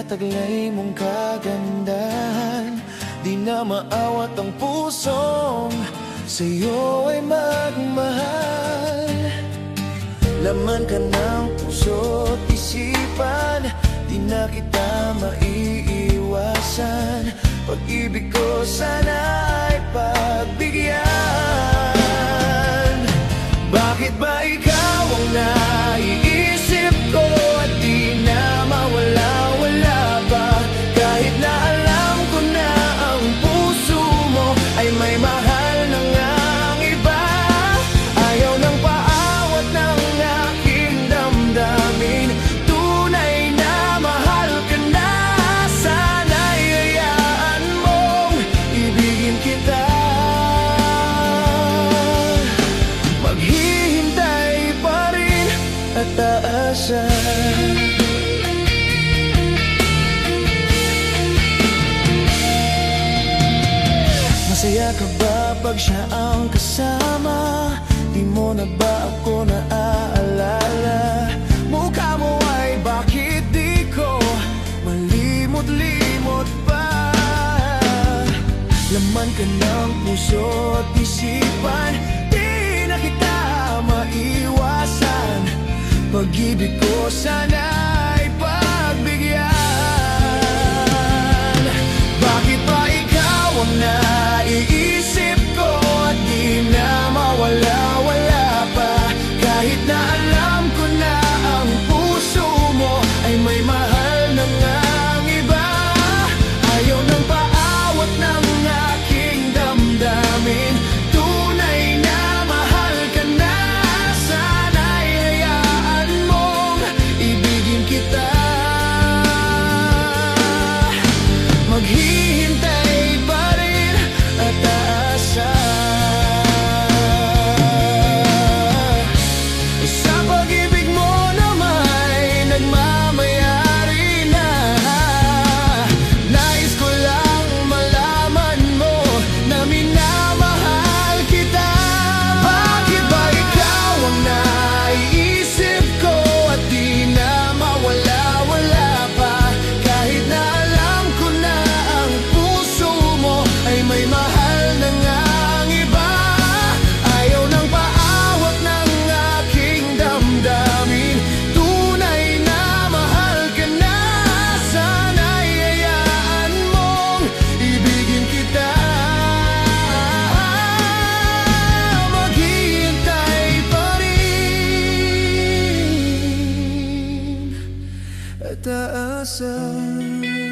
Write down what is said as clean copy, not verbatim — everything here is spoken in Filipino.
taglay mong kagandahan. Di na maawat ang pusong sa'yo ay magmahal. Laman ka ng puso't isipan, di na kita maiiwasan. Pag-ibig ko sana ay pagbigyan. Bakit ba ikaw ang naiisip ko at di na mawala-wala pa? Kahit na alam ko na ang puso mo ay may mahal na ngang iba. Ayaw nang paawat ng aking damdamin. Tunay na mahal ka na. Sana'y hayaan mong ibigin kita. Maghihintay pa rin at aasan. Masaya ka ba pag siya ang kasama? Di mo na ba ako naaalala? Mukha mo ay bakit di ko malimot-limot pa? Laman ka ng puso't isipan, di na kita maiwasan. Pag-ibig ko sana'y pagbigyan. Bakit ba ikaw ang naiisip ko at di na mawala-wala pa? Kahit na alam ko na ang puso mo ay may mahal na ngang iba. Ayaw nang paawat ng aking damdamin. Tunay na mahal ka na. Sana'y hayaan mong ibigin kita. Maghihintay pa rin at aasan. Sa pag-ibig mo na may nagmamayari na. Nais ko lang malaman mo na minamahal kita. Bakit ba ikaw ang naiisip ko at di na mawala-wala pa? Kahit na alam ko na ang puso mo ay may mahal na ngang iba. Ayaw nang paawat ng aking damdamin. Tunay na mahal ka na. Sana'y hayaan mong ibigin kita. Maghihintay pa rin at aasan.